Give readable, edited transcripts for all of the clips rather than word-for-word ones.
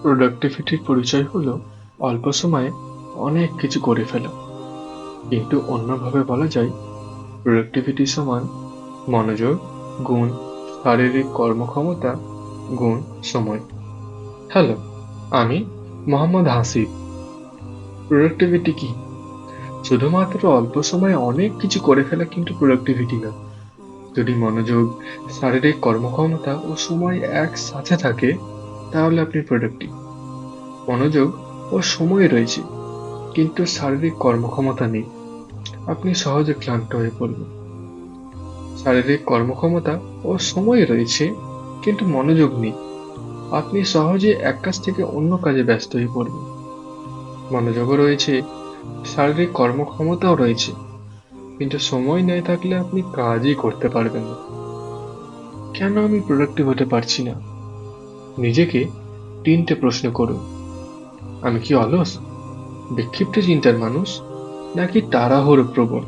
প্রোডাক্টিভিটির পরিচয় হলো অল্প সময়ে অনেক কিছু করে ফেলা। কিন্তু অন্যভাবে বলা যায় প্রোডাক্টিভিটি সমান মনোযোগ গুণ শারীরিক কর্মক্ষমতা গুণ সময়। হ্যালো, আমি মোহাম্মদ হাসিব। প্রোডাক্টিভিটি কি? শুধুমাত্র অল্প সময়ে অনেক কিছু করে ফেলা কিন্তু প্রোডাক্টিভিটি না। যদি মনোযোগ, শারীরিক কর্মক্ষমতা ও সময় একসাথে থাকে তাহলে আপনি প্রোডাক্টিভ। মনোযোগ ও সময় রয়েছে কিন্তু শারীরিক কর্মক্ষমতা নেই, আপনি সহজে ক্লান্ত হয়ে পড়বেন। শারীরিক কর্মক্ষমতা ও সময় রয়েছে কিন্তু মনোযোগ নেই, আপনি সহজে এক কাজ থেকে অন্য কাজে ব্যস্ত হয়ে পড়বেন। মনোযোগও রয়েছে, শারীরিক কর্মক্ষমতাও রয়েছে, কিন্তু সময় নেই থাকলে আপনি কাজই করতে পারবেন না। কেন আমি প্রোডাক্টিভ হতে পারছি না? নিজেকে 3টে প্রশ্ন করুন। আমি কি অলস, বিক্ষিপ্ত চিন্তার মানুষ, নাকি তাড়াহুড়ো প্রবণ?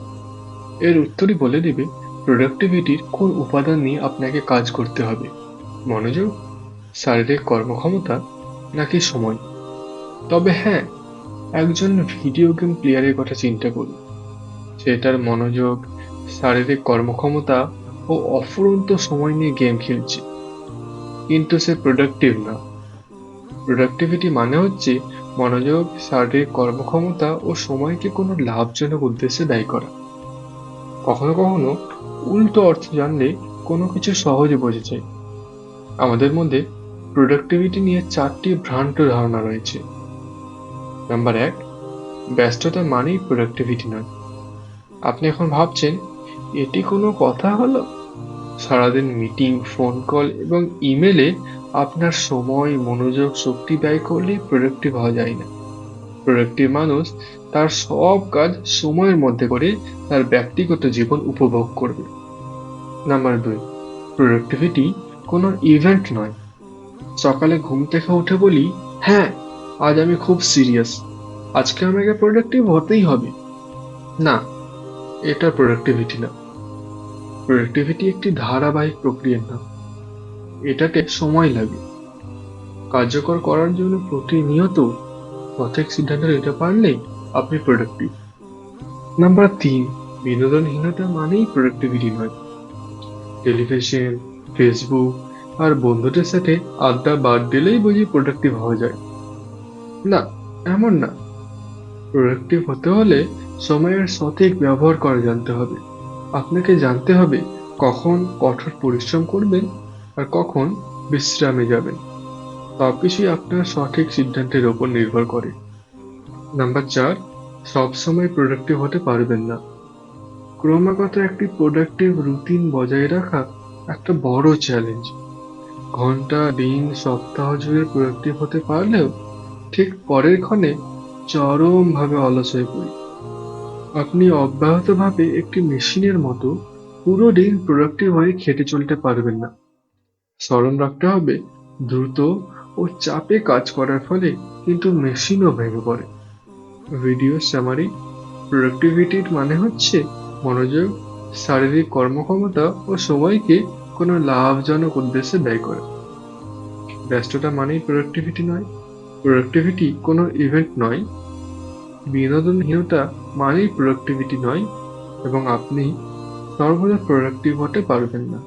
এর উত্তরই বলে দেবে প্রোডাক্টিভিটির কোন উপাদান নিয়ে আপনাকে কাজ করতে হবে। মনোযোগ, শারীরিক কর্মক্ষমতা নাকি সময়? তবে হ্যাঁ, একজন ভিডিও গেম প্লেয়ারের কথা চিন্তা করুন। সে তার মনোযোগ, শারীরিক কর্মক্ষমতা ও অফুরন্ত সময় নিয়ে গেম খেলছে, কিন্তু সে প্রোডাক্টিভ না। প্রোডাক্টিভিটি মানে হচ্ছে মনোযোগ, শারীরিক কর্মক্ষমতা ও সময়কে কোনো লাভজনক উদ্দেশ্যে ব্যয় করা। কখনো কখনো উল্টো অর্থ জানলে কোনো কিছু সহজে বোঝা যায়। আমাদের মধ্যে প্রোডাক্টিভিটি নিয়ে 4টি ভ্রান্ত ধারণা রয়েছে। নাম্বার 1, ব্যস্ততা মানেই প্রোডাক্টিভিটি নয়। আপনি এখন ভাবছেন, এটি কোনো কথা হলো? সারাদিন মিটিং, ফোন কল এবং ইমেলে আপনার সময়, মনোযোগ, শক্তি ব্যয় করলে প্রোডাক্টিভ হওয়া যায় না। প্রোডাক্টিভ মানুষ তার সব কাজ সময়ের মধ্যে করে তার ব্যক্তিগত জীবন উপভোগ করবে। নাম্বার 2, প্রোডাক্টিভিটি কোনো ইভেন্ট নয়। সকালে ঘুম থেকে উঠে বলি, হ্যাঁ আজ আমি খুব সিরিয়াস, আজকে আমাকে প্রোডাক্টিভ হতেই হবে। না, এটা প্রোডাক্টিভিটি না। প্রোডাক্টিভিটি একটি ধারাবাহিক প্রক্রিয়ার নাম। এটাতে সময় লাগে। কার্যকর করার জন্য প্রতিনিয়ত সঠিক সিদ্ধান্ত নিতে পারলে আপনি প্রোডাক্টিভ। নাম্বার 3, বিনোদনহীনতা মানেই প্রোডাক্টিভিটি নয়। টেলিভিশন, ফেসবুক আর বন্ধুদের সাথে আড্ডা বাদ দিলেই বুঝি প্রোডাক্টিভ হওয়া যায়। না, এমন না। প্রোডাক্টিভ হতে হলে সময়ের সঠিক ব্যবহার করা জানতে হবে। আপনাকে জানতে হবে কখন কঠোর পরিশ্রম করবেন আর কখন বিশ্রামে যাবেন। সবকিছুই আপনার সঠিক সিদ্ধান্তের উপর নির্ভর করে। নাম্বার 4, সবসময় প্রোডাক্টিভ হতে পারবেন না। ক্রমাগত একটি প্রোডাক্টিভ রুটিন বজায় রাখা একটা বড় চ্যালেঞ্জ। ঘন্টা, দিন, সপ্তাহ জুড়ে প্রোডাক্টিভ হতে পারলেও ঠিক পরের ক্ষণে চরমভাবে অলস হয়ে পড়ি। আপনি অব্যাহতভাবে একটি মেশিনের মতো পুরো দিন প্রোডাক্টিভ হয়ে খেটে চলতে পারবেন না। স্মরণ রাখতে হবে, দ্রুত ও চাপে কাজ করার ফলে কিন্তু মেশিনও ভেঙে পড়ে। ভিডিও সামারি, প্রোডাক্টিভিটির মানে হচ্ছে মনোযোগ, শারীরিক কর্মক্ষমতা ও সময়কে কোনো লাভজনক উদ্দেশ্যে ব্যয় করা। ব্যস্ততা মানেই প্রোডাক্টিভিটি নয়। প্রোডাক্টিভিটি কোনো ইভেন্ট নয়। বিনোদনহীনতা মানেই প্রোডাক্টিভিটি নয়, এবং আপনি সর্বদা প্রোডাক্টিভ হতে পারবেন না।